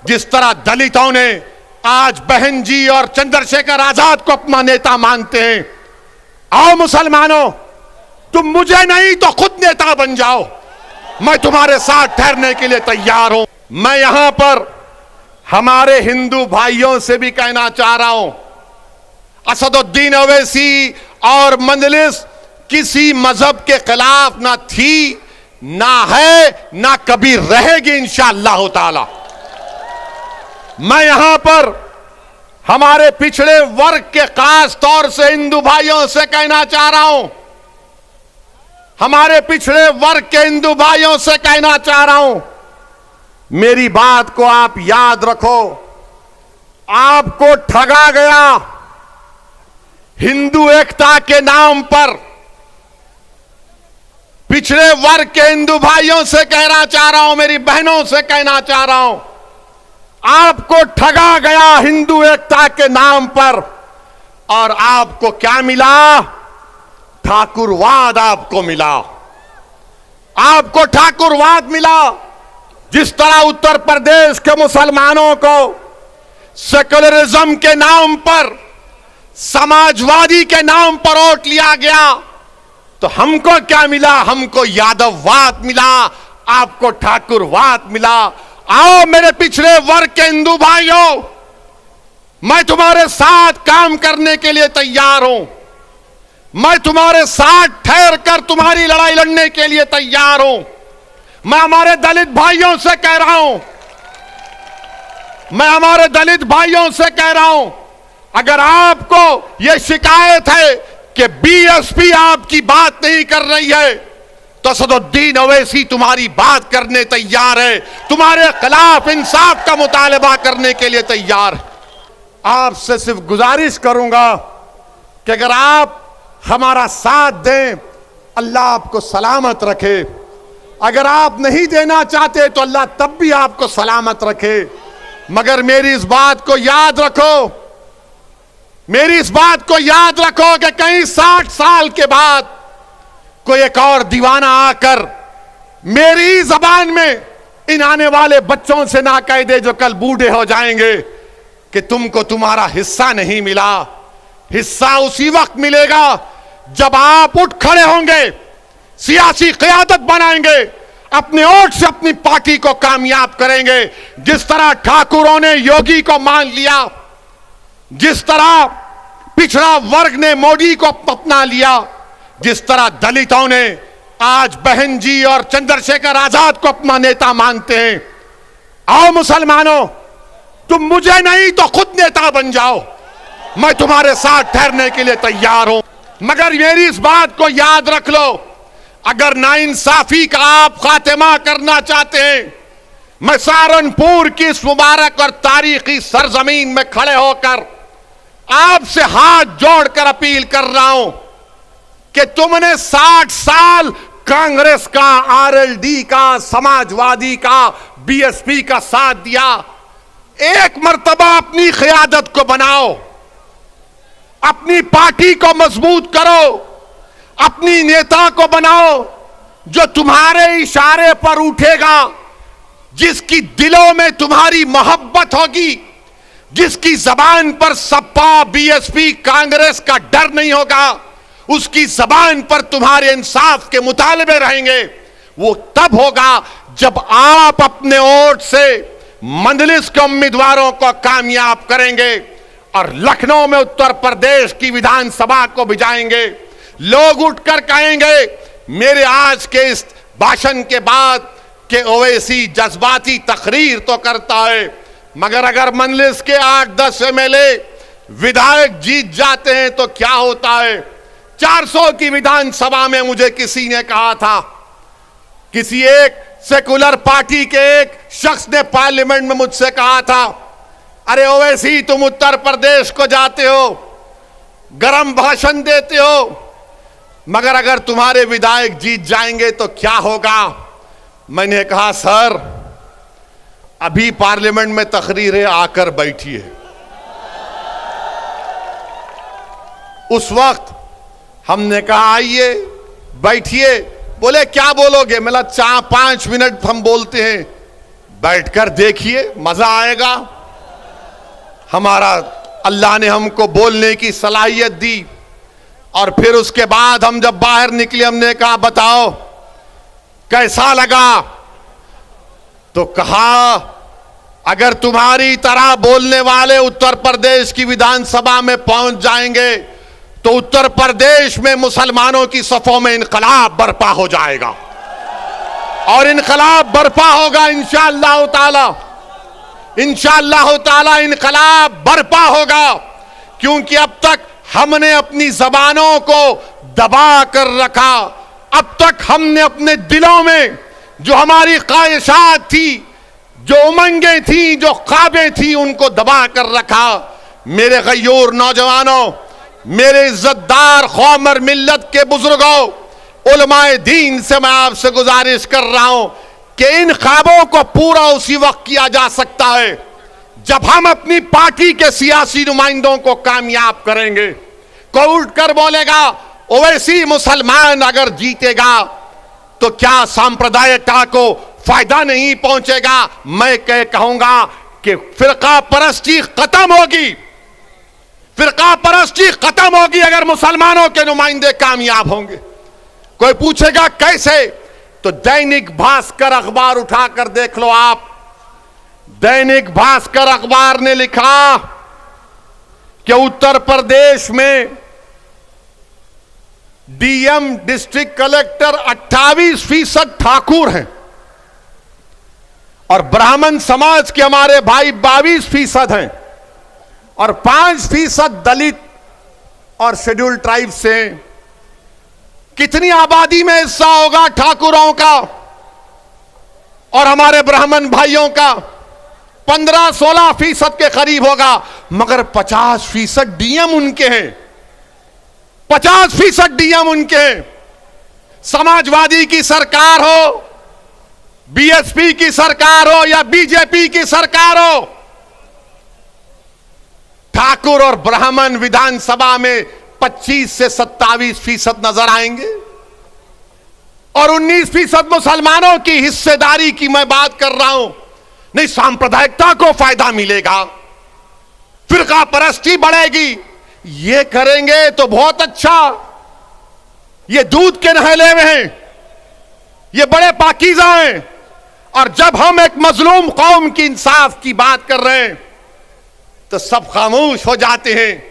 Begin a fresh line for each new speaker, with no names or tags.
जिस तरह दलितों ने आज बहन जी और चंद्रशेखर आजाद को अपना नेता मानते हैं, आओ मुसलमानों, तुम मुझे नहीं तो खुद नेता बन जाओ। मैं तुम्हारे साथ ठहरने के लिए तैयार हूं। मैं यहां पर हमारे हिंदू भाइयों से भी कहना चाह रहा हूं, असदुद्दीन ओवैसी और मजलिस किसी मजहब के खिलाफ ना थी, ना है, ना कभी रहेगी इंशाअल्लाह ताला। मैं यहां पर हमारे पिछड़े वर्ग के खास तौर से हिंदू भाइयों से कहना चाह रहा हूं, हमारे पिछड़े वर्ग के हिंदू भाइयों से कहना चाह रहा हूं, मेरी बात को आप याद रखो। आपको ठगा गया हिंदू एकता के नाम पर। पिछड़े वर्ग के हिंदू भाइयों से कहना चाह रहा हूं, मेरी बहनों से कहना चाह रहा हूं, आपको ठगा गया हिंदू एकता के नाम पर। और आपको क्या मिला? ठाकुरवाद आपको मिला। आपको ठाकुरवाद मिला। जिस तरह उत्तर प्रदेश के मुसलमानों को सेकुलरिज्म के नाम पर, समाजवादी के नाम पर वोट लिया गया, तो हमको क्या मिला? हमको यादववाद मिला, आपको ठाकुरवाद मिला। आओ मेरे पिछड़े वर्ग के हिंदू भाइयों, मैं तुम्हारे साथ काम करने के लिए तैयार हूं। मैं तुम्हारे साथ ठहर कर तुम्हारी लड़ाई लड़ने के लिए तैयार हूं। मैं हमारे दलित भाइयों से कह रहा हूं, मैं हमारे दलित भाइयों से कह रहा हूं, अगर आपको यह शिकायत है कि बीएसपी आपकी बात नहीं कर रही है, तो असदुद्दीन ओवैसी तुम्हारी बात करने तैयार है, तुम्हारे खिलाफ इंसाफ का मुतालबा करने के लिए तैयार है। आपसे सिर्फ गुजारिश करूंगा कि अगर आप हमारा साथ दें, अल्लाह आपको सलामत रखे। अगर आप नहीं देना चाहते तो अल्लाह तब भी आपको सलामत रखे। मगर मेरी इस बात को याद रखो, मेरी इस बात को याद रखो कि कहीं 60 साल के बाद कोई एक और दीवाना आकर मेरी जबान में इन आने वाले बच्चों से ना कह दे जो कल बूढ़े हो जाएंगे कि तुमको तुम्हारा हिस्सा नहीं मिला। हिस्सा उसी वक्त मिलेगा जब आप उठ खड़े होंगे, सियासी क़यादत बनाएंगे, अपने वोट से अपनी पार्टी को कामयाब करेंगे। जिस तरह ठाकुरों ने योगी को मान लिया, जिस तरह पिछड़ा वर्ग ने मोदी को अपना लिया, जिस तरह दलितों ने आज बहन जी और चंद्रशेखर आजाद को अपना नेता मानते हैं, आओ मुसलमानों, तुम मुझे नहीं तो खुद नेता बन जाओ। मैं तुम्हारे साथ ठहरने के लिए तैयार हूं। मगर मेरी इस बात को याद रख लो, अगर नाइंसाफी का आप खात्मा करना चाहते हैं, मैं सहारनपुर की इस मुबारक और तारीखी सरजमीन में खड़े होकर आपसे हाथ जोड़कर अपील कर रहा हूं कि तुमने 60 साल कांग्रेस का, आरएलडी का, समाजवादी का, बीएसपी का साथ दिया। एक मर्तबा अपनी क़यादत को बनाओ, अपनी पार्टी को मजबूत करो, अपनी नेता को बनाओ जो तुम्हारे इशारे पर उठेगा, जिसकी दिलों में तुम्हारी मोहब्बत होगी, जिसकी जबान पर सपा, बीएसपी, कांग्रेस का डर नहीं होगा, उसकी जबान पर तुम्हारे इंसाफ के मुतालबे रहेंगे। वो तब होगा जब आप अपने वोट से मजलिस के उम्मीदवारों को कामयाब करेंगे और लखनऊ में उत्तर प्रदेश की विधानसभा को भिजाएंगे। लोग उठकर कहेंगे, मेरे आज के इस भाषण के बाद कि ओवैसी जज्बाती तकरीर तो करता है, मगर अगर मजलिस के 8-10 एमएलए विधायक जीत जाते हैं तो क्या होता है? 400 की विधानसभा में मुझे किसी ने कहा था, किसी एक सेकुलर पार्टी के एक शख्स ने पार्लियामेंट में मुझसे कहा था, अरे ओवैसी तुम उत्तर प्रदेश को जाते हो, गरम भाषण देते हो, मगर अगर तुम्हारे विधायक जीत जाएंगे तो क्या होगा? मैंने कहा, सर अभी पार्लियामेंट में तकरीरें आकर बैठी है। उस वक्त हमने कहा आइए बैठिए। बोले क्या बोलोगे? मतलब 4-5 मिनट हम बोलते हैं, बैठकर देखिए, मजा आएगा। हमारा अल्लाह ने हमको बोलने की सलाहियत दी और फिर उसके बाद हम जब बाहर निकले हमने कहा बताओ कैसा लगा? तो कहा अगर तुम्हारी तरह बोलने वाले उत्तर प्रदेश की विधानसभा में पहुंच जाएंगे तो उत्तर प्रदेश में मुसलमानों की सफों में इनकलाब बर्पा हो जाएगा और इनकलाब बर्पा होगा इंशाअल्लाह ताला। इंशाअल्लाह ताला इनकलाब बर्पा होगा, क्योंकि अब तक हमने अपनी जबानों को दबा कर रखा। अब तक हमने अपने दिलों में जो हमारी ख्वाहिशात थी, जो उमंगें थी, जो ख्वाबें थी, उनको दबा कर रखा। मेरे गयूर नौजवानों, मेरे इज्जतदार ख्वामर मिल्लत के बुजुर्गों, उलमाए दीन से मैं आपसे गुजारिश कर रहा हूं कि इन ख्वाबों को पूरा उसी वक्त किया जा सकता है जब हम अपनी पार्टी के सियासी नुमाइंदों को कामयाब करेंगे। कोई उठकर बोलेगा ओवैसी मुसलमान अगर जीतेगा तो क्या सांप्रदायिकता को फायदा नहीं पहुंचेगा? मैं कहूंगा कि फिरका परस्ती खत्म होगी, फिरका परस्ती खत्म होगी अगर मुसलमानों के नुमाइंदे कामयाब होंगे। कोई पूछेगा कैसे? तो दैनिक भास्कर अखबार उठाकर देख लो आप। दैनिक भास्कर अखबार ने लिखा कि उत्तर प्रदेश में डीएम डिस्ट्रिक्ट कलेक्टर 28% ठाकुर हैं और ब्राह्मण समाज के हमारे भाई 22% हैं और 5% दलित और शेड्यूल ट्राइब से। कितनी आबादी में हिस्सा होगा ठाकुरों का और हमारे ब्राह्मण भाइयों का? 15-16% के करीब होगा, मगर 50% डीएम उनके हैं, 50% डीएम उनके हैं। समाजवादी की सरकार हो, बीएसपी की सरकार हो या बीजेपी की सरकार हो, ठाकुर और ब्राह्मण विधानसभा में 25 से 27% नजर आएंगे और 19% मुसलमानों की हिस्सेदारी की मैं बात कर रहा हूं। नहीं, सांप्रदायिकता को फायदा मिलेगा, फिरका परस्ती बढ़ेगी। ये करेंगे तो बहुत अच्छा, ये दूध के नहले में हैं, ये बड़े पाकीज़ा हैं। और जब हम एक मजलूम कौम की इंसाफ की बात कर रहे हैं तो सब खामोश हो जाते हैं।